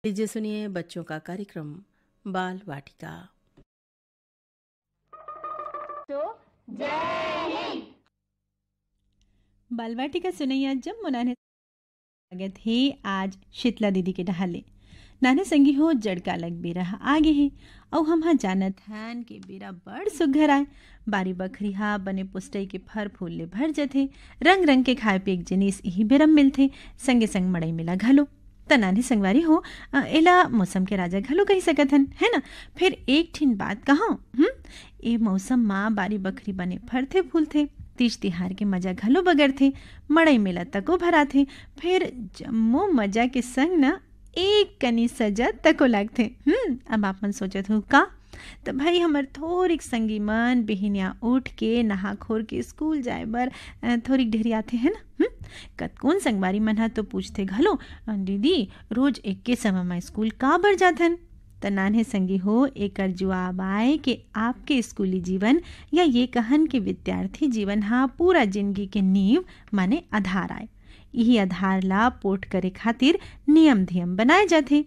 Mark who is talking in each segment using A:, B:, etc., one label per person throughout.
A: लीजिए सुनिए बच्चों का कार्यक्रम बाल वाटिका।
B: तो जय हिंद।
C: बाल वाटिका सुनैया जब मुनाने स्वागत है आज शीतला दीदी के डहाले नाना संगी हो जड़का लग बेरा आगे है और हम हाँ जानत हन के बेरा बड़ सुघर आए बारी बखरी हा बने पुस्टई के फर फूल ले भर जथे रंग रंग के खाए पे एक जिनिस यही बेरम मिलथे संगे संग मड़ई मिला घलो त नानी संगवारी हो एला मौसम के राजा घलो कही सकत हन है ना। फिर एक ठिन बात कहो ए मौसम माँ बारी बखरी बने फरथे फूलथे तीज तिहार के मजा घलो बगर थे मड़ई मेला तको भरा थे फिर जम्मो मजा के संग ना एक कनी सजा तको लागथे। अब आप मन सोचत हो का तो भाई हमर थोड़ी संगी मन बिहनिया उठ के नहा खोर के स्कूल जाए बर थोड़ी ढेरी आते हैं ना। कतकोन संगवारी मन हा तो पूछते घलो दीदी रोज एक के समय में स्कूल का बर जाथन त नान्हे संगी हो एकर जवाब आए कि आपके स्कूली जीवन या ये कहन के विद्यार्थी जीवन हा पूरा जिंदगी के नींव माने आधार आए यही आधार ला पोट करे खातिर नियम धियम बनाए जाते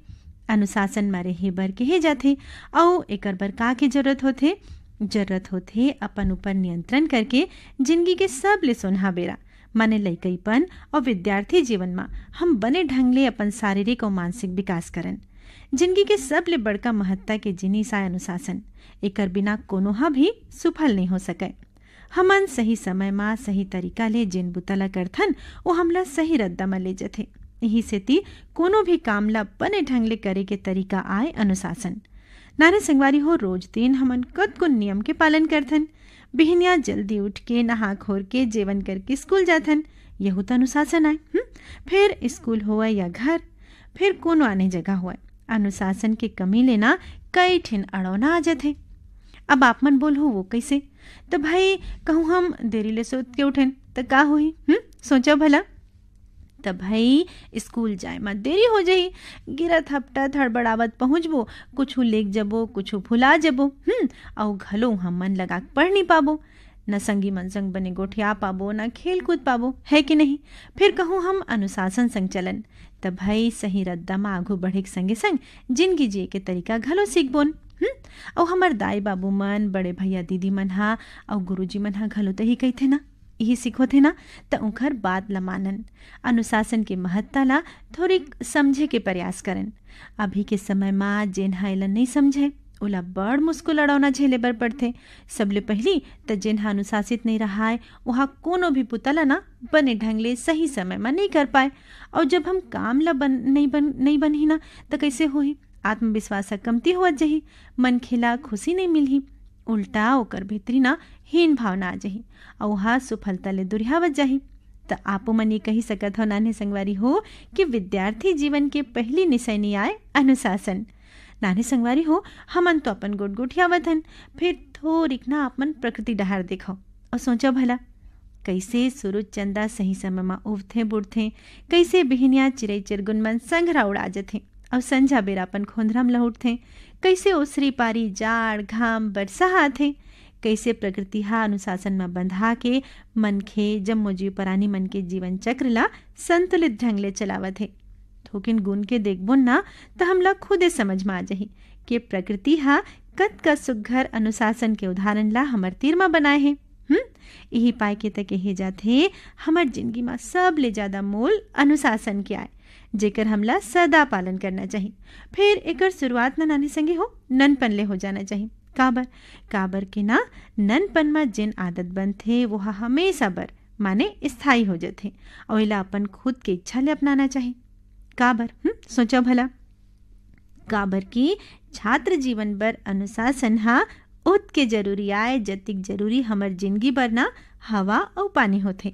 C: अनुशासन मारे हे बर कहे जाते और एकर बर का के जरूरत होथे अपन ऊपर नियंत्रण करके जिंदगी के सब ले सोनहा बेरा माने लइकईपन और विद्यार्थी जीवन में हम बने ढंग ले अपन शारीरिक और मानसिक विकास करन जिंदगी के सब ले बड़का महत्ता के जिनिस आय अनुशासन एकर बिना कोनो हा भी सफल नहीं हो सके। हमन सही समय में सही तरीका ले जिन बुतला करथन वो हमला सही रद्दा में ले जथे यही सेती कोनो भी काम ला बने ढंग ले करे के तरीका आय अनुशासन। नारे संगवारी हो रोज दिन हमन कतको नियम के पालन करथन बिहनिया जल्दी उठ के नहा खोर के जेवन करके स्कूल जाथन यहू तो अनुशासन आय। फिर स्कूल हुआ या घर फिर कोनो आने जगह हुआ अनुशासन के कमी लेना कई ठिन अड़ौना आ जाते। अब आप मन बोल हो वो कैसे तो भाई कहूँ हम देरी ले सोच के उठेन तो का होही सोचा भला तो भाई स्कूल जाए मत देरी हो जाई गिरत हपटा हड़बड़ावत पहुँचबो कुछ लेक जबो कुछ भुला जबो और घलो हम मन लगा पढ़ नहीं पाबो न संगी मन संग बने गोठिया पाबो न खेल कूद पाबो है कि नहीं। फिर कहूँ हम अनुशासन संग चलन तब भाई सही रद्दा में आगू बढ़े के संगे संग जिंदगी जिए के तरीका घलो सीख बोन और हमार दाई बाबू मन बड़े भैया दीदी मन हा और गुरुजी मन हा घलो तो ही कहते ना यही सीखो थे ना तो उनकर बात ला मानन अनुशासन के महत्ता ला थोड़ी समझे के प्रयास करन। अभी के समय में जेन हा एला नहीं समझे ओला बड़ मुश्किल अड़ौना झेले बर पड़थे। सबले पहली तो जेन हा अनुशासित नहीं रहा है वहाँ कोनो भी पुतला ना बने ढंग ले सही समय में नहीं कर पाए और जब हम काम ला नहीं बन ही ना तो कैसे होही आत्मविश्वास कमती हुआ जही मन खिला खुशी नहीं मिलही उल्टा ओकर भीतरी ना हीन भावना आ जही और वहाँ सफलता ले दुरिहावत जाही। तो आपो मन ये कही सकत हो नान्हे संगवारी हो कि विद्यार्थी जीवन के पहली निशानी आए अनुशासन। नानी संगवारी हो हमन तो अपन गोट गोठियावत हन फिर थोड़िक ना अपन प्रकृति डहार देखो और सोचो भला कैसे सूरज चंदा सही समय में उठथे बुढ़थे कैसे बिहनिया चिड़ई चिरगुन मन संघरा उड़ा जथे और संझा बेरा अपन खोंधरम लहुटथे कैसे ओसरी पारी जाड़ घाम बरसा आथे कैसे प्रकृति हा अनुशासन में बंधा के मन खे जम्मो जीव प्राणी मन के जीवन चक्र ला संतुलित ढंग ले चलावत है। थोकिन गुण के देखबो ना तो हमला खुदे समझ में आ जाही कि प्रकृति हा कत का सुघर अनुशासन के उदाहरण ला हमर तीर में बनाए हैं। यही पाए के तक कहे जाथे हमर जिंदगी में सब ले ज्यादा मोल अनुशासन के आए जेकर हमला सदा पालन करना चाहिए। फिर एकर शुरुआत ना नानी संगे हो ननपन ले हो जाना चाहिए। काबर के ना ननपन में जिन आदत बन थे वो हमेशा बर माने स्थायी हो जाते और इला अपन खुद के इच्छा ले अपनाना चाहिए। काबर सोचो भला काबर की छात्र जीवन बर अनुशासन हा उत के जरूरी आए जतिक जरूरी हमर जिंदगी बर ना हवा और पानी होते।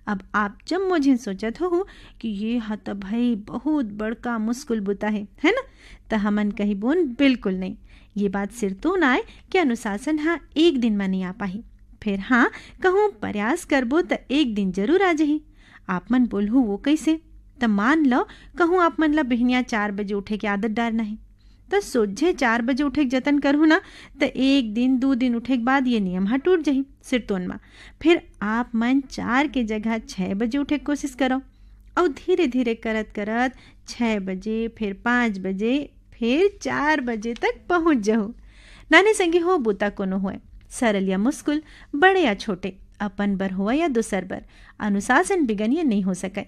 C: अब आप जब मुझे सोचत हो कि ये हा तो भाई बहुत बड़का मुश्किल बुता है ना तो हमन कही बोन बिल्कुल नहीं ये बात सिर तो ना आए कि अनुशासन हाँ एक दिन में नहीं आ पाही फिर हाँ कहूँ प्रयास करबो तो एक दिन जरूर आ जाही। आप मन बोलहू वो कैसे तो मान लो कहूँ आप मन ला बिहनिया 4 बजे उठे की आदत डालना है तो सोझे 4 बजे उठे के जतन करूँ ना तो एक दिन 2 दिन उठे के बाद ये नियम टूट जाही सिर तोन में। फिर आप मन 4 के जगह 6 बजे उठे की कोशिश करो और धीरे धीरे करत करत 6 बजे, फिर 5 बजे, फिर 4 बजे तक पहुँच जाओ। नाने संगी हो बूता कोनो होए, सरल या मुश्किल, बड़े या छोटे, अपन बर हुआ या दूसर बर, अनुशासन बिगन ये नहीं हो सके।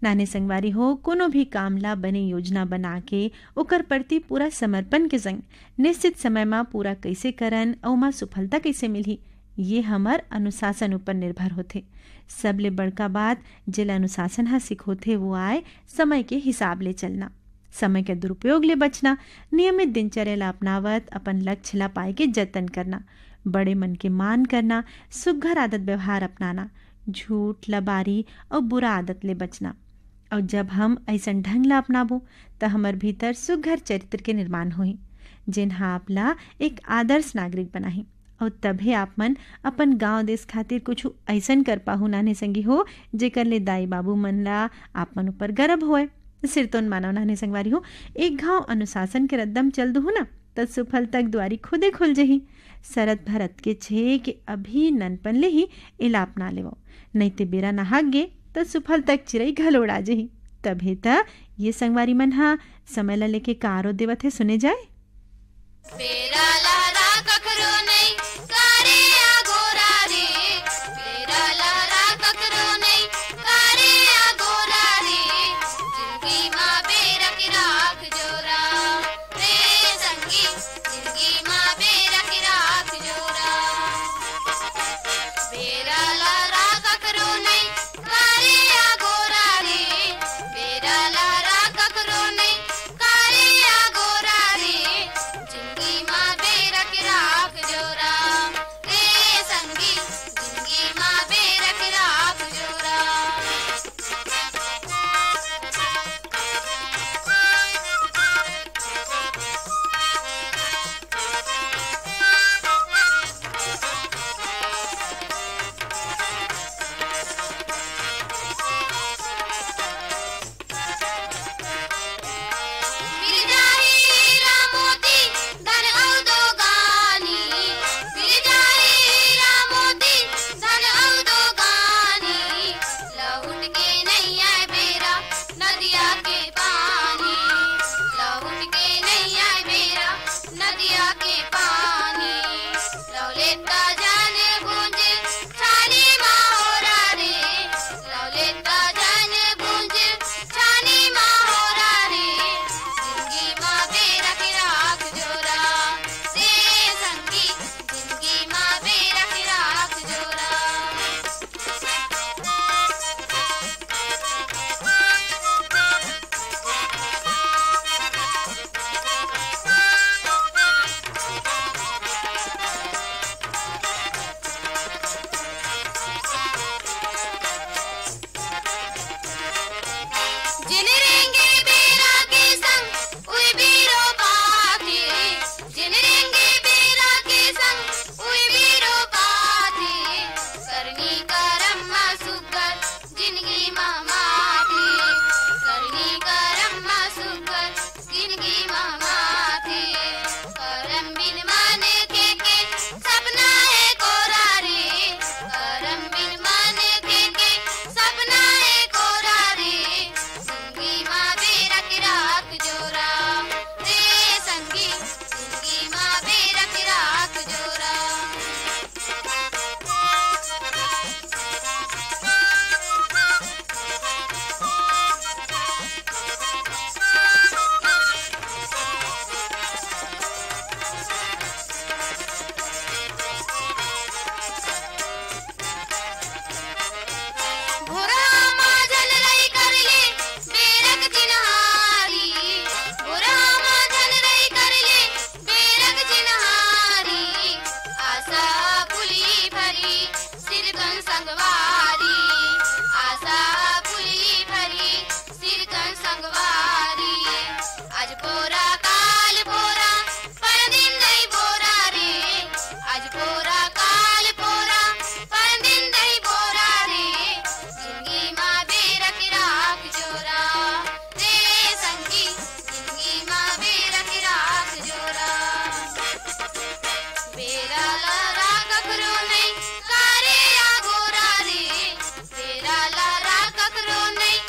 C: नाने संगवारी हो कोनो भी कामला बने योजना बना के ओकर प्रति पूरा समर्पण के संग निश्चित समय में पूरा कैसे करन और मां सफलता कैसे मिलही, ये हमार अनुशासन ऊपर निर्भर होथे। सबले बड़का बात जेल अनुशासन हा सिखोथे वो आए समय के हिसाब ले चलना, समय के दुरुपयोग ले बचना, नियमित दिनचर्या ला अपनावत अपन लक्ष्य ला पाए के जतन करना, बड़े मन के मान करना, सुघर आदत व्यवहार अपनाना, झूठ, लबारी और बुरा आदत ले बचना। और जब हम ऐसन ढंग ला अपनाबो तो हमार भीतर सुघर चरित्र के निर्माण होही, जिन्हा आपला एक आदर्श नागरिक बनाही। और तभे आप मन अपन गांव देश खातिर कुछ ऐसन कर पाहु नाने संगी हो जेकर ले दाई बाबू मन ला आप मन ऊपर गर्व होए। सिर तो मानव नाने संगवारी हो, एक गांव अनुशासन के रद्दम चल दू ना तब सुफल तक द्वारी खुदे खुल जही। सरत भरत के छे कि अभी ननपन ले ही इला अपना लेवो, नहीं ते बेरा नहाग गे तो सुफल तक चिरई घलोड़ा जही। तभे त ये संगवारी मन हा समय ला लेके कारो देवत है, सुने जाए।
D: बेरा लहरा कखरो नहीं कारे आगोरा रे, बेरा लहरा कखरो नहीं कारे आगोरा रे, जिंदगी माँ बेरा की राख जोरा रे संगी, जिंदगी माँ बेरा की राख जोरा। बेरा लहरा कखरो नहीं कारे आगोरा रे, बेरा लहरा कखरो नहीं कारे आगोरा रे, जिंदगी माँ बेरा की राख जोरा रे संगी, जिंदगी माँ बेरा की राख जोरा। मिल जाही हीरा मोती धन औ दो गानी, मिल जाही हीरा मोती धन औ दो गानी, लहुट के नहीं आए बेरा नदिया के पानी, लहुट के नहीं आए बेरा नदिया के पानी, लौलेता जाने गूंजे छानी माहोरा रे, लौलेता जाने गूंजे छानी माहोरा रे, जिंदगी माँ बेरा की राख जोरा रे संगी, जिंदगी माँ बेरा की राख जोरा। जिन रेंगे बेरा के संग उई बीरो पाथी, जिन रेंगे बेरा के संग उई बीरो पाथी, करनी करम्मा सुकर जिंदगी माँ माथी, करनी करम्मा सुकर जिंदगी माँ माथी, करम बिन माने के सपना है कोरा रे, करम बिन माने के सपना है कोरा रे, जिंदगी माँ बेरा की राख जोरा रे संगी, जिंदगी माँ बेरा की राख जोरा। भोरा माझन रही कर ले बेरक चिन्हारी, भोरा माझन रही कर ले बेरक चिन्हारी, आशा फुली भरी सिरकन संगवारी, आशा फुली भरी सिरकन संगवारी, आज बोरा काल बोरा पर दिन नहीं बोरा रे, आज बोरा काल बोरा पर दिन नहीं बोरा रे, जिंदगी माँ बेरा की राख जोरा रे संगी, जिंदगी माँ बेरा की राख जोरा। बेरा लहरा कखरो नहीं कारे आगोरा रे, बेरा लहरा कखरो नहीं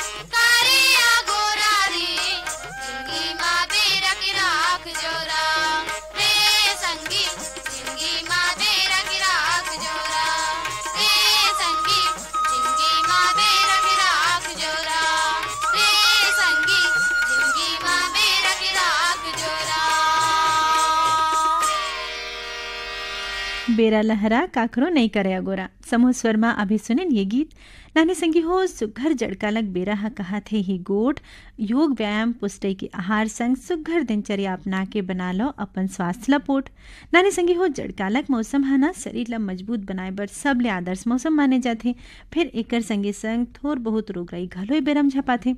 C: बेरा लहरा काकरो नहीं करे अगोरा। समूह स्वर में अभी सुनेन ये गीत। नानी संगी हो सुघर जड़कालक बेरा हा कहा थे ही गोठ योग व्यायाम पुष्टि के आहार संग सुघर दिनचर्या अपना के बना लो अपन स्वास्थ्य लपोट। नानी संगी हो जड़कालक मौसम हा ना शरीर ला मजबूत बनाए बर सबले आदर्श मौसम माने जाथे। फिर एकर संगे संग थोर बहुत रोग राई घलोई बेरम झपाथे।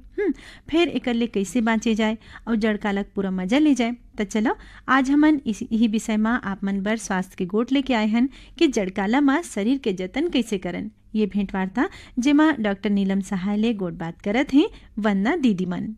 C: फिर एकर ले कैसे बाँचे जाए और जड़कालक पूरा मजा ले जाए। तो चलो आज हमन यही विषय में आप मन बर स्वास्थ्य के गोट लेके आए हन कि जड़काला मां शरीर के जतन कैसे करन। ये भेंट वार्ता जेमा डॉक्टर नीलम सहाय ले गोट बात करत हैं वंदना दीदी मन।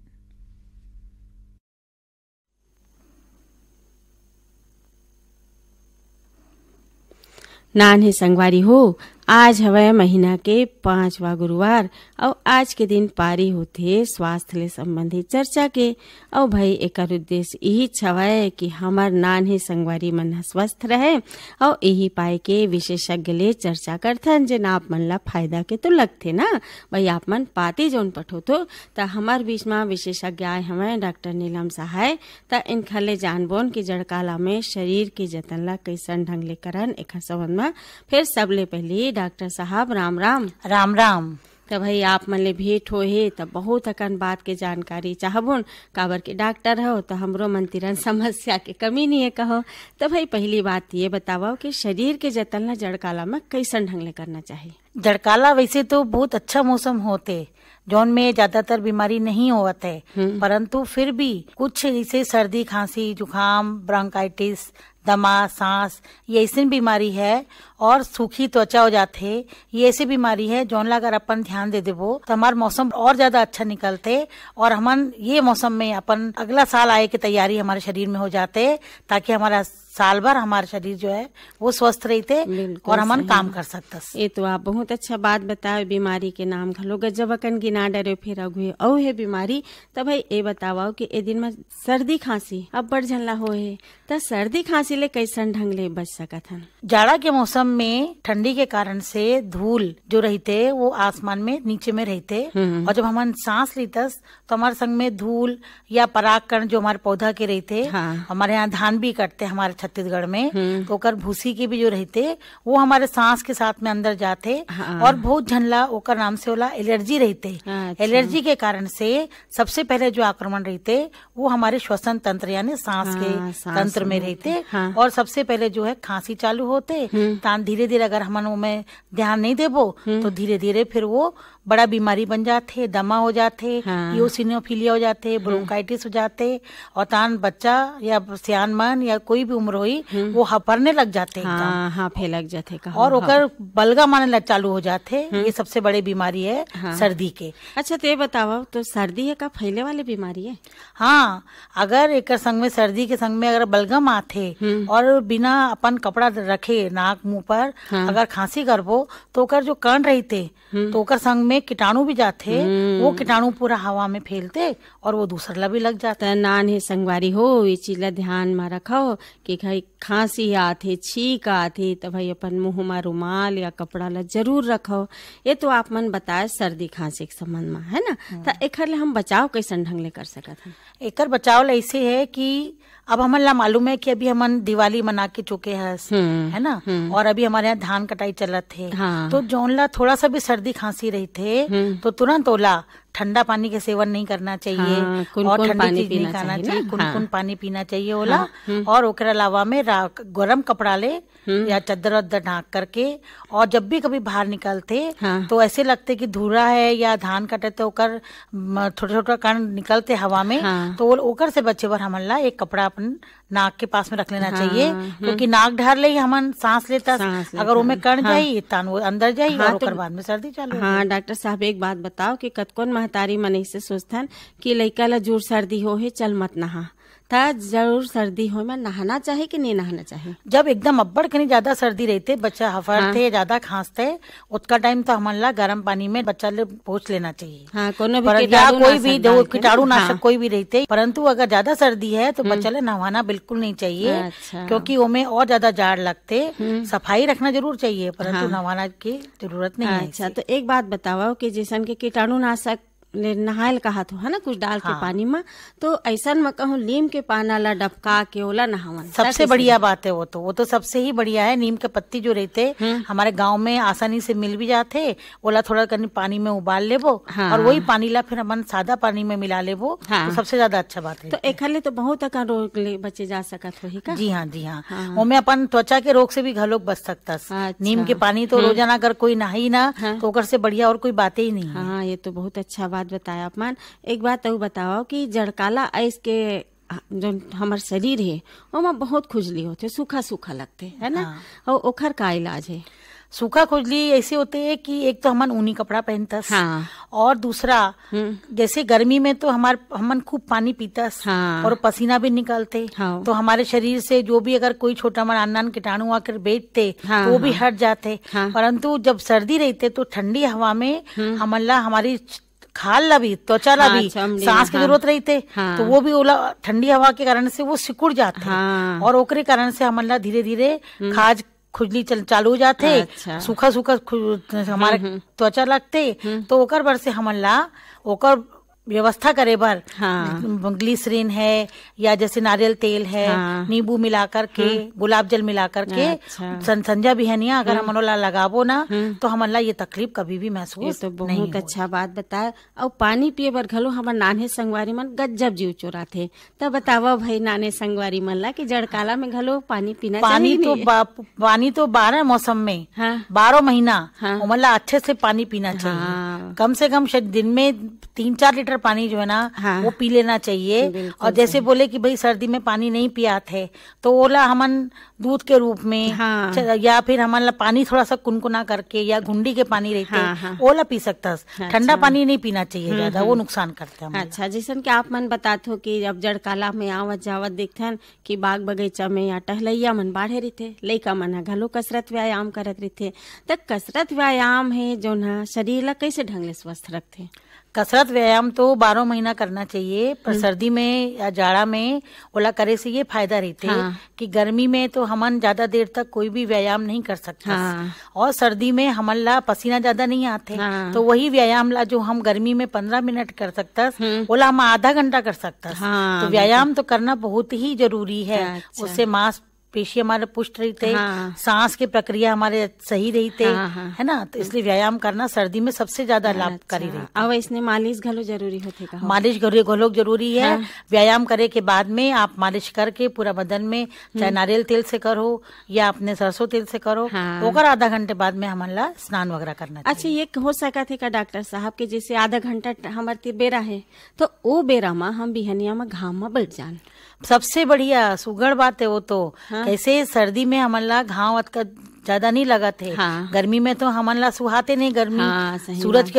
A: नान्हे संगवारी हो, आज हवे महीना के 5वां गुरुवार और आज के दिन पारी होथे स्वास्थ्य ले संबंधित चर्चा के। और भाई एकर उद्देश्य यही छवय कि हमार नान्हे संगवारी मन स्वस्थ रहे और यही पाए के विशेषज्ञ ले चर्चा करथन जे आप मन ला फायदा के तो लगथे ना। भाई आप मन पाती जोन पठोतो त हमार बीच में विशेषज्ञ आए हमें डॉक्टर नीलम सहाय। त इनखा ले जानबोन कि जड़काला में शरीर के जतन ला कैसन ढंग ले करन एकर संबंध में। फिर सबले पहले डॉक्टर साहब राम राम।
E: राम राम।
A: तो भाई आप मन ले भेंट हो हे तो बहुत अकन बात के जानकारी चाहबोन काबर के डॉक्टर हो तो हमरो मन तिरन समस्या के कमी नहीं है कहो। तो भाई पहली बात ये बताओ कि शरीर के जतन ला जड़काला में कैसन ढंग ले करना चाहिए।
E: जड़काला वैसे तो बहुत अच्छा मौसम होते जौन में ज्यादातर बीमारी नहीं होत है, परंतु फिर भी कुछ जैसे सर्दी खांसी जुकाम ब्रोंकाइटिस दमा सांस ये ऐसी बीमारी है और सूखी त्वचा हो जाते ये ऐसी बीमारी है जौन ला अगर अपन ध्यान दे देबो तो हमार मौसम और ज्यादा अच्छा निकलते और हमन ये मौसम में अपन अगला साल आए की तैयारी हमारे शरीर में हो जाते ताकि हमारा साल भर हमारा शरीर जो है वो स्वस्थ रहते और हमन काम कर सकते।
A: ये तो आप बहुत अच्छा बात बताओ। बीमारी के नाम घलो गजब अकन गिना डरे फिर अगुए औ है बीमारी। तब भाई ये बताओ कि ए दिन में सर्दी खांसी अब बढ़ झनला हो है तो सर्दी खांसी ले कैसन ढंग ले बच सकत हन।
E: जाड़ा के मौसम में ठंडी के कारण से धूल जो रहते वो आसमान में नीचे में रहते और जब हम सांस लेतस तो हमारे संग में धूल या परागकण जो हमारे पौधा के रहते हमारे यहाँ धान भी कटते हमारे छत्तीसगढ़ में तो ओकर भूसी के भी जो रहते वो हमारे सांस के साथ में अंदर जाते और बहुत झनला ओकर नाम से होला एलर्जी रहते। एलर्जी के कारण से सबसे पहले जो आक्रमण रहते वो हमारे श्वसन तंत्र यानी सांस के तंत्र में रहते और सबसे पहले जो है खांसी चालू होते। धीरे धीरे अगर हम में ध्यान नहीं देबो तो धीरे धीरे फिर वो बड़ा बीमारी बन जाते, दमा हो जाते, इओसिनोफिलिया हो जाते, ब्रोंकाइटिस हो जाते और तान बच्चा या सियान मन या कोई भी उम्र हुई वो हपरने लग जाते
A: लग जाते
E: और ओकर बलगा माने चालू हो जाते। ये सबसे बड़ी बीमारी है सर्दी के।
A: अच्छा तो ये बताओ तो सर्दी है का फैले वाली बीमारी है।
E: हाँ, अगर एक संग में सर्दी के संग में अगर बलगम आथे और बिना अपन कपड़ा रखे नाक मुंह पर अगर खांसी करबो तो ओकर जो कण रहते तो ओकर संग में कीटाणु भी जाते वो कीटाणु पूरा हवा में फैलते और वो दूसरा भी लग जाता।
A: नान्हे संगवारी हो ये चीज ला ध्यान में रखो कि भाई खांसी आथे छींक आथे तो भाई अपन मुंह में रुमाल या कपड़ा ला जरूर रखो। ये तो आप मन बताए सर्दी खांसी के संबंध में है ना। तो एकर ले हम बचाव कैसन ढंग ले कर सकत हन।
E: एकर बचाव ऐसे है कि अब हमन ला मालूम है कि अभी हमन दिवाली मना के चुके है ना और अभी हमारे यहाँ धान कटाई चलत थे तो जौन ला थोड़ा सा भी सर्दी खांसी रही थे तो तुरंत ओला ठंडा पानी के सेवन नहीं करना चाहिए और ठंडी चीज नहीं खाना चाहिए, कुन पानी पीना चाहिए ओला और ओकरे अलावा में गरम कपड़ा ले या चद्दर वद्दर ढाक करके और जब भी कभी बाहर निकलते तो ऐसे लगते कि धूरा है या धान कटे तो ओकर छोटा छोटा कण निकलते हवा में तो ओकर से बचे बर हमन ला एक कपड़ा अपन नाक के पास में रख लेना चाहिए क्योंकि नाक ढार ले हमन सांस लेता अगर वो में कण जाये तान वो अंदर जाये और ओकर बाद में सर्दी चालू।
A: हाँ डॉक्टर साहब एक बात बताओ कि कतकोन महतारी मन से सोचथन कि लइका ला जोर सर्दी हो है चल मत नहा था जरूर सर्दी हो में नहाना चाहिए कि नहीं नहाना चाहिए।
E: जब एकदम अब्बड़ कहीं ज्यादा सर्दी रहते बच्चा हफड़ते ज्यादा खांसते उसका टाइम तो हमन ला गर्म पानी में बच्चा ले पोंछ लेना चाहिए। कोई भी कीटाणु नाशक कोई भी रहते परंतु अगर ज्यादा सर्दी है तो बच्चा ले नहाना बिल्कुल नहीं चाहिए क्योंकि वो में और ज्यादा जाड़ लगते। सफाई रखना जरूर चाहिए परंतु नहाना की जरूरत नहीं है।
A: अच्छा तो एक बात बताओ कि जैसन के कीटाणु नाशक ले नहायल कहत हो है ना कुछ डाल के पानी में, तो ऐसा में कहूँ नीम के पाना ला डबका के ओला नहावन
E: सबसे बढ़िया बात है। वो तो सबसे ही बढ़िया है। नीम के पत्ती जो रहते हमारे गांव में आसानी से मिल भी जाते, ओला थोड़ा करनी पानी में उबाल लेबो और वही पानी ला फिर हम सादा पानी में मिला लेबो, तो सबसे ज्यादा अच्छा बात है।
A: तो एकले तो बहुत अका रोग ले बचे जा सकत होही का।
E: जी हाँ। ओमे अपन त्वचा के रोग से भी घलोक बच सकता। नीम के पानी तो रोजाना अगर कोई नहाई ना तो ओकर से बढ़िया और कोई बातें ही नहीं है।
A: हाँ, ये तो बहुत अच्छा बात बताया अपमान। एक बात तो बताओ कि जड़काला आइस के जो हमार शरीर है ओमा बहुत खुजली होते, सूखा सूखा लगते है ना, और ओखर का इलाज है?
E: सूखा खुजली ऐसे होते है कि एक तो हमन ऊनी कपड़ा पहनतस, और दूसरा जैसे गर्मी में तो हमन खूब पानी पीतस और पसीना भी निकलते, तो हमारे शरीर से जो भी अगर कोई छोटा मोटा अन्य कीटाणु आकर बैठते तो वो भी हट जाते। परंतु जब सर्दी रहते तो ठंडी हवा में हमला हमारी खाल ला भी, त्वचा ला भी सांस की जरूरत रहते, तो वो भी ओला ठंडी हवा के कारण से वो सिकुड़ जाते, और ओकरे कारण से हमला धीरे धीरे खाज खुजली चालू हो जाते। सूखा सूखा हमारे त्वचा लगते, तो ओकर बर से हमला ओकर व्यवस्था करे बर ग्लिसरीन है या जैसे नारियल तेल है, नींबू मिलाकर के, गुलाब जल मिलाकर के संजा बिहनिया अगर हम ला लगाबो ना तो हमला ये तकलीफ कभी भी महसूस
A: तो बहुत अच्छा बात बताया। और पानी पिए बर घलो हमार नान्हे संगवारी मन गज्जब जीव चोराथे, तब बतावा भाई नान्हे संगवारी मन ला कि जड़काला में घलो पानी पीना
E: पानी तो 12 मौसम में 12 महीना हमला अच्छे से पानी पीना चाहिए। कम से कम दिन में 3-4 लीटर पानी जो है ना वो पी लेना चाहिए। और जैसे बोले कि भाई सर्दी में पानी नहीं पियात है तो ओला हमन दूध के रूप में या फिर हमारा पानी थोड़ा सा कुनकुना करके या गुंडी के पानी रहते ओला पी सकता। ठंडा पानी नहीं पीना चाहिए ज्यादा, वो नुकसान करते हैं।
A: अच्छा, जैसे कि आप मन बतात हो कि अब जड़काला में आवत जावत देखते हैं कि बाग बगीचा में या टहलैया मन बाढ़े रहते, लइका मन घलो कसरत व्यायाम करत रहते, तो कसरत व्यायाम है जो ना शरीर ला कैसे ढंग ले स्वस्थ रखते?
E: कसरत व्यायाम तो 12 महीना करना चाहिए, पर सर्दी में या जाड़ा में ओला करे से ये फायदा रहते कि गर्मी में तो हमन ज्यादा देर तक कोई भी व्यायाम नहीं कर सकता, और सर्दी में हमला पसीना ज्यादा नहीं आते, तो वही व्यायाम ला जो हम गर्मी में 15 मिनट कर सकता ओला हम आधा घंटा कर सकता। तो व्यायाम तो करना बहुत ही जरूरी है। उससे मांस पेशी हमारे पुष्ट रहते, सांस की प्रक्रिया हमारे सही रहते, है ना, तो इसलिए व्यायाम करना सर्दी में सबसे ज्यादा लाभकारी रहता है।
A: अब इसने मालिश घलो जरूरी होते का?
E: मालिश घलो जरूरी है। व्यायाम करे के बाद में आप मालिश करके पूरा बदन में, चाहे नारियल तेल से करो या अपने सरसों तेल से करो, ओकर आधा घंटे बाद में हमला स्नान वगैरह करना।
A: अच्छा, ये हो सका थे का डॉक्टर साहब के जैसे आधा घंटा हमारे बेरा है तो वो बेरा में हम बिहनिया में घाम में बैठ जान?
E: सबसे बढ़िया सुगढ़ बात है वो तो। कैसे सर्दी में हमला घाव का ज्यादा नहीं लगा थे, गर्मी में तो हमला सुहाते नहीं गर्मी। सूरज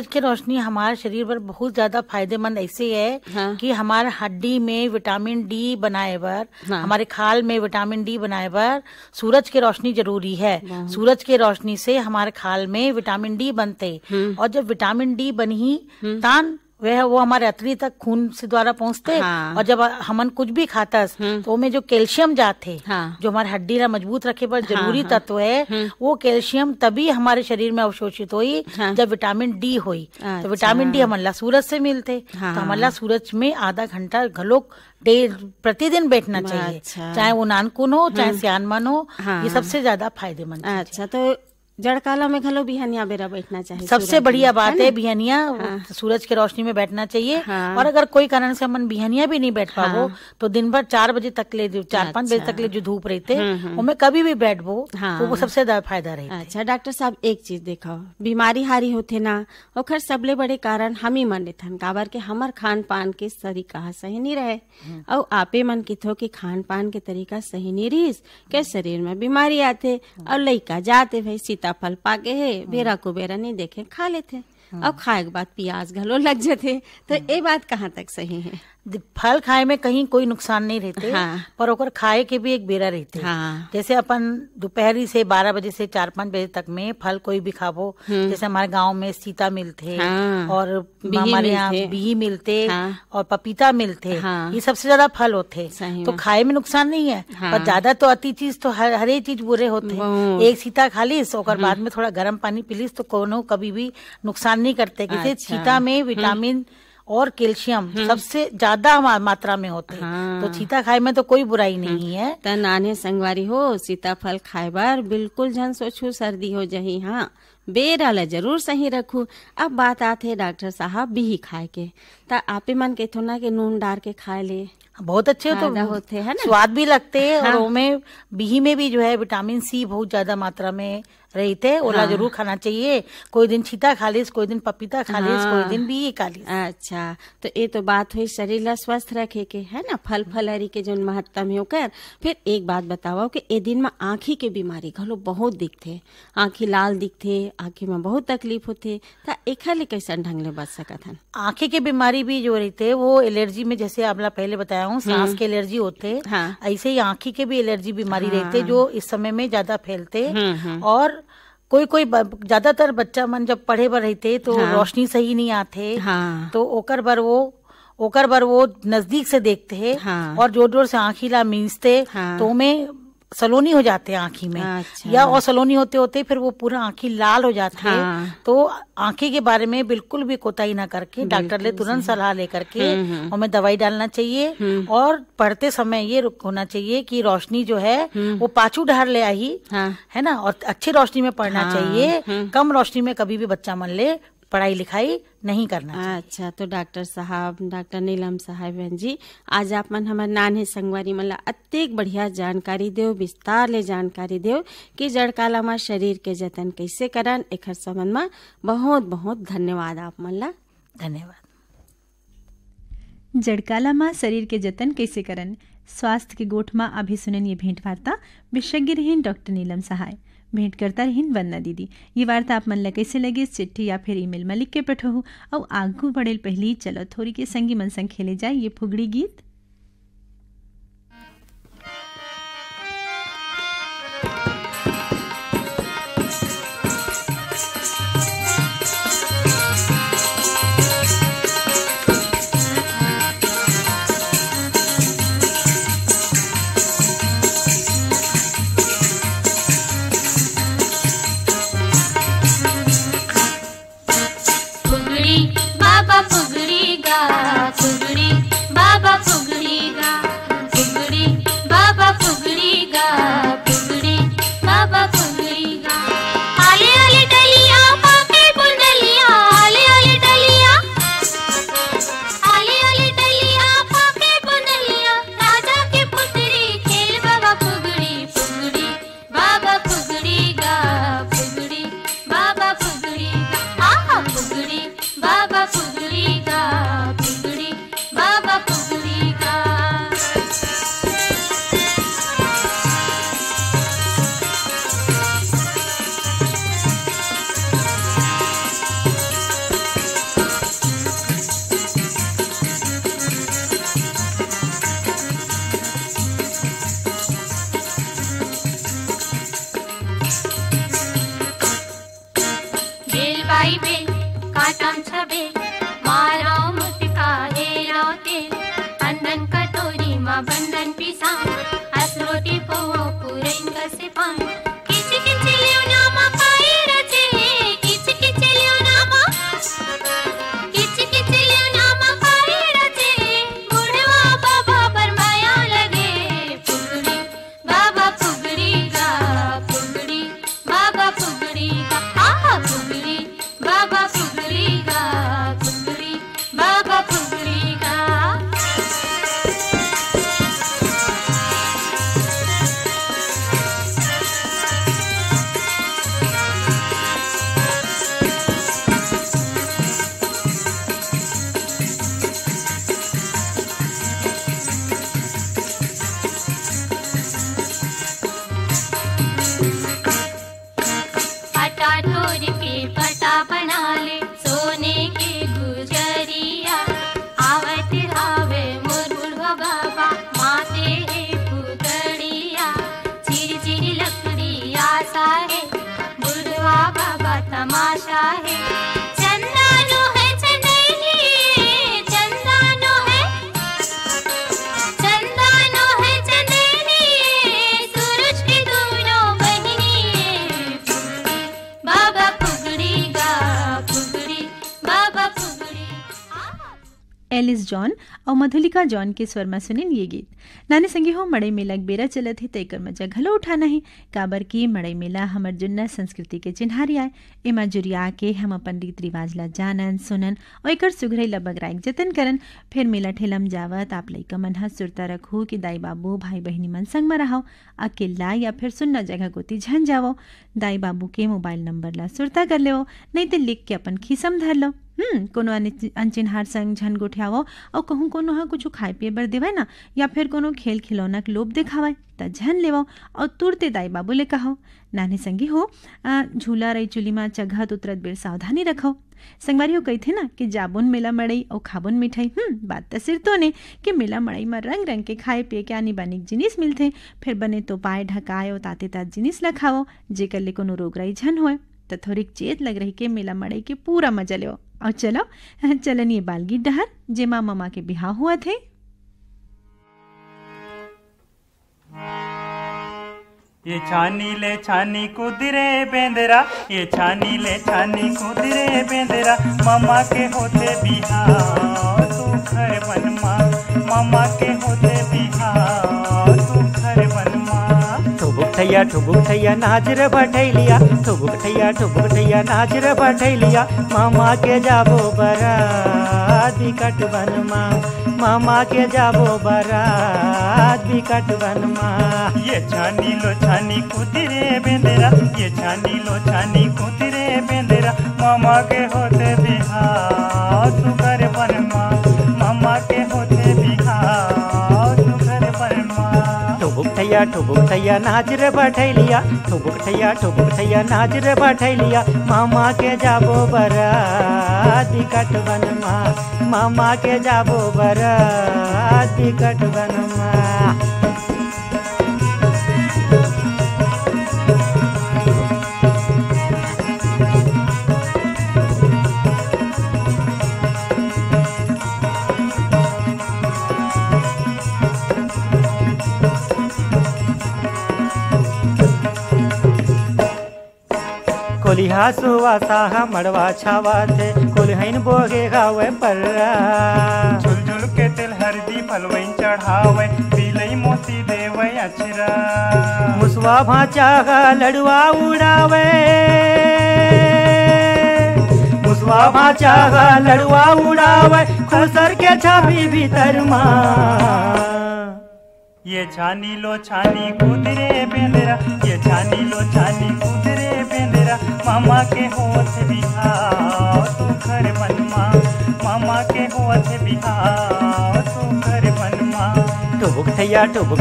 E: की रोशनी हमारे शरीर पर बहुत ज्यादा फायदेमंद ऐसे है कि हमारे हड्डी में विटामिन डी बनाए बर, हमारे खाल में विटामिन डी बनाए बर सूरज की रोशनी जरूरी है। सूरज की रोशनी से हमारे खाल में विटामिन डी बनते, और जब विटामिन डी बनी तान वो हमारे अतरी तक खून से द्वारा पहुंचते, और जब हमन कुछ भी खाता तो उसमें जो कैल्शियम जाते, जो हमारे हड्डी ला मजबूत रखे पर जरूरी तत्व है, वो कैल्शियम तभी हमारे शरीर में अवशोषित हुई जब विटामिन डी हुई। तो विटामिन डी हमला सूरज से मिलते, तो हमला सूरज में आधा घंटा घलोक प्रतिदिन बैठना चाहिए, चाहे वो नानकुन हो चाहे सियानमन हो, ये सबसे ज्यादा फायदेमंद।
A: अच्छा, तो जड़काला में घलो बिहनिया बेरा बैठना चाहिए?
E: सबसे बढ़िया बात है बिहनिया सूरज की रोशनी में बैठना चाहिए। और अगर कोई कारण से हम बिहनिया भी नहीं बैठ पावो तो दिन भर 4 बजे तक ले, 4-5 बजे तक ले जो धूप रहते उनमें कभी भी बैठबो तो वो सबसे ज्यादा फायदा रहता।
A: अच्छा डॉक्टर साहब, एक चीज देखो, बीमारी हारी होते ना ओखर सबले बड़े कारण हम ही मन लेथन, काबर के हमार खान पान के तरीका सही नहीं रहे, और आपे मन किथो कि खान पान के तरीका सही नहीं रहीस के शरीर में बीमारी आते, और लइका जाते भाई फल पाके है बेरा को बेरा नहीं देखे खा लेते, अब खाए के बाद प्याज घलो लग जाते, तो ये बात कहाँ तक सही है?
E: फल खाए में कहीं कोई नुकसान नहीं रहते।
A: हाँ।
E: पर ओकर खाए के भी एक बेरा रहते।
A: हाँ।
E: जैसे अपन दोपहरी से 12 बजे से 4-5 बजे तक में फल कोई भी खाबो, जैसे हमारे गांव में सीता मिलते,
A: हाँ।
E: और
A: बिही
E: हमारे यहाँ
A: मिलते।
E: बिही मिलते,
A: हाँ।
E: और पपीता मिलते।
A: हाँ।
E: ये सबसे ज्यादा फल होते।
A: सही
E: तो
A: में।
E: खाए में नुकसान नहीं है।
A: हाँ।
E: पर ज्यादा तो अति चीज तो हर एक चीज बुरे होते।
A: बहुत।
E: एक सीता खा लीस और बाद में थोड़ा गर्म पानी पी लीस तो कोनो कभी भी नुकसान नहीं करते। जैसे
A: अच्छा।
E: चीता में विटामिन और कैल्शियम सबसे ज्यादा मात्रा में होते।
A: हाँ।
E: तो चीता खाए में तो कोई बुराई नहीं है।
A: त नाने संगवारी हो सीताफल खाए बार बिल्कुल झन सोचू सर्दी हो जही। हाँ, बेरा ला जरूर सही रखू। अब बात आथे डॉक्टर साहब बिही खाए के, त आपे मन के थोना के नून डार के खाए ले
E: बहुत अच्छे
A: फायदा
E: तो
A: होते है ना।
E: स्वाद भी लगते हैं।
A: हाँ।
E: और उनमें बिही में भी जो है विटामिन सी बहुत ज्यादा मात्रा में रहते। ओला
A: हाँ।
E: जरूर खाना चाहिए। कोई दिन चीता खा लीस, कोई दिन पपीता खा लीस,
A: हाँ।
E: कोई दिन बिही खा लीस।
A: अच्छा, तो ये तो बात हुई शरीर ला स्वस्थ रखे के है ना, फल फलहरी के जो महत्तम है ओकर। फिर एक बात बताओ कि ए दिन में आँखी के बीमारी घलो बहुत दिखथे, आँखी लाल दिखथे, आँखी में बहुत तकलीफ होथे, त एखर ले कैसन ढंग ले बच सकत हन?
E: आंखें की बीमारी भी जो रहते वो एलर्जी में, जैसे आपला पहले बताया हूँ सांस के एलर्जी होते,
A: हाँ।
E: ऐसे ही आंखी के भी एलर्जी बीमारी
A: हाँ।
E: रहते जो इस समय में ज्यादा फैलते। और कोई कोई ज्यादातर बच्चा मन जब पढ़े बर रहते तो
A: हाँ।
E: रोशनी सही नहीं आते।
A: हाँ।
E: तो ओकर बर वो नजदीक से देखते हैं।
A: हाँ।
E: और जोर जोर से आंखी ला मींचते।
A: हाँ।
E: तो में सलोनी हो जाते हैं आंखी में।
A: अच्छा।
E: या और सलोनी होते होते फिर वो पूरा आंखी लाल हो जाती है।
A: हाँ।
E: तो आंखें के बारे में बिल्कुल भी कोताही ना करके डॉक्टर ले तुरंत सलाह लेकर के हमें दवाई डालना चाहिए। और पढ़ते समय ये होना चाहिए कि रोशनी जो है वो पाछू ढार ले आई,
A: हाँ।
E: है ना। और अच्छी रोशनी में पढ़ना
A: हाँ।
E: चाहिए। कम रोशनी में कभी भी बच्चा मन ले पढ़ाई लिखाई नहीं करना चाहिए।
A: अच्छा, तो डॉक्टर साहब, डॉक्टर नीलम साहेबन जी, आज आप मन हमारे नान्हे संगवारी मन ला अत्तेक बढ़िया जानकारी देव, विस्तार ले जानकारी देव कि जड़काला में शरीर के जतन कैसे करन। एखर संबंध में बहुत बहुत धन्यवाद आप मन ला।
E: धन्यवाद।
C: जड़काला माँ शरीर के जतन कैसे करन, स्वास्थ्य के गोठ माँ अभी सुनन ये भेंट वार्ता विशेषज्ञ रहीन डॉक्टर नीलम सहाय, भेंट करता रहीन वंदना दीदी। ये वार्ता आप मन ला कैसे लगे चिट्ठी या फिर ईमेल में लिख के पठो। और आगू बढ़ेल पहली चलो थोड़ी के संगी मन संग खेले जाए ये फुगड़ी गीत।
D: फुगड़ी बाबा फुगड़ी गा, फुगड़ी बाबा फुगड़ी गा, फुगड़ी बाबा फुगड़ी गा, फुगड़ी बाबा फुगड़ी गा। आले आले डलिया पाके बुंदलिया, आले आले डलिया, आले आले डलिया पाके बुंदलिया, राजा के पुत्री खेल बाबा फुगड़ी, फुगड़ी बाबा फुगड़ी गा, फुगड़ी बाबा फुगड़ी गा। आहा फुगड़ी बाबा फुगड़ी गा, फुगड़ी बाबा फुगड़ी गा। बेल बाई बेल काटम छबेल, माराव मुटका हेराव तेल, अंदन कटोरी मा बंधन पिसा, असरोटी पोहो पुरेन कसे पान। किच किच लियो नामा पाए रचे, किच किच लियो नामा, किच किच लियो नामा पाए रचे, बुढ़वा बाबा पर माया लगे। फुगड़ी बाबा फुगड़ी गा, फुगड़ी बाबा फुगड़ी गा। आहा फुगड़ी बाबा फुगड़ी गा, फुगड़ी बाबा फुगड़ी गा।
C: एलिस जॉन और मधुलिका जॉन के स्वर में सुनिन ये गीत। नाने संगी हो मड़ई मेला बेरा चलत ही तेकर मजा घलो उठाना है। काबर की मड़ई मेला हमर जुन्ना संस्कृति के चिन्हारी आए। एमा जुरिया के हम अपन रीत रिवाज ला जानन सुनन और एकर सुघरई ला बगराइक जतन करन। फिर मेला ठेलम जावत आप लइका मन ह सुरता रखू कि दाई बाबू भाई बहिनी मन संग में रहो। अकेला या फिर सुनना जगह गोती झन जावो। दाई बाबू के मोबाइल नंबर ला सुरता कर लेवो, नहीं तो लिख के अपन खिसम धर लो। कोनो अनचिन्हार संग झन गोठियावो और कहूँ कोनो हा कुछ खाए पिए बर देवे ना, या फिर कोनो खेल खिलौना के लोभ दिखावे त झन लेवो और तुरते दाई बाबू ले कहो। नानी संगी हो झूला रही चुली में चघत उतरत बेर सावधानी रखो। संगवारी हो कही थे ना कि जाबुन मेला मड़ई और खाबुन मिठाई। बात तो सिर तो ने कि मेला मड़ई में रंग रंग के खाए पिए के आनी बानिक जिनिस मिलते। फिर बने तो पाए ढकाए और ताते तात जिनिस ला खाओ जेकर ले कोनो रोग राई झन होए। तो थोड़ी चेत लग रही के मेला मड़ई के पूरा मजा लो। और चलो चलन ये बालगीत डहर जेमा ममा के बिहाव हुआ थे।
F: ये छानी ले छानी कुदरे बेंदरा, ये छानी ले छानी कुदरे बेंदरा, मामा के होते बिहाव तू घर बनमा, मामा के होते बिहाव तू घर बनमा। ठुबुक ठैया नाजर बठैलिया, ठुबुक ठैया नाजर बठैलिया, मामा के जाबो बरात बिकट बनमा, मामा के जाबो बरात बिकट बनमा। ये छानी लो छानी कुदरे बेंदरा, ये छानी लो छानी कुदरे बेंदरा, मामा के होते बिहाव तू घर बनमा, मामा के होते बिहाव तू घर बनमा। ठुबुक ठैया नाजर बठैलिया, ठुबुक ठैया नाजर बठैलिया, मामा के जाबो बरात बिकट बनमा, मामा के जाबो बरात बिकट बनमा। कोलिहा सुवा साहा मड़वा छावा थे, कोल्हैन बोगे गावे पर्रा। झुलझुल के तिल हरदी फलवैन चढ़ावे, पीलई मोती देवे अचरा। मुसवा भाचा का लड़ुआ उड़ावे, मुसवा भाचा का लड़ुआ उड़ावे, खुसर के छापी भीतर माँ। ये छानी लो छानी कुदरे बेंदरा, ये छानी लो छानी कुदरे बेंदरा, मामा के होत बिहाव तू घर बनमा, मामा के होत बिहाव तू घर बनमा। ठुबुक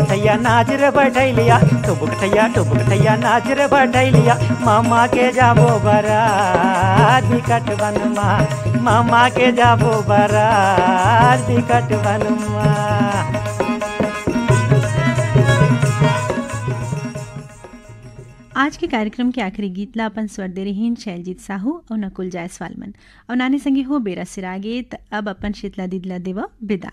F: ठैया नाजर बठैलिया, ठुबुक ठैया नाजर बठैलिया, मामा के जाबो बरात बिकट बनमा, मामा के जाबो बरात बिकट बनमा।
C: आज के कार्यक्रम के आखिरी गीत ला अपन स्वर दे रही शैलजीत साहू और नकुल जायसवाल मन और नानी संगी हो बेरा सिरागे। अब अपन शीतला दीदला देवा विदा।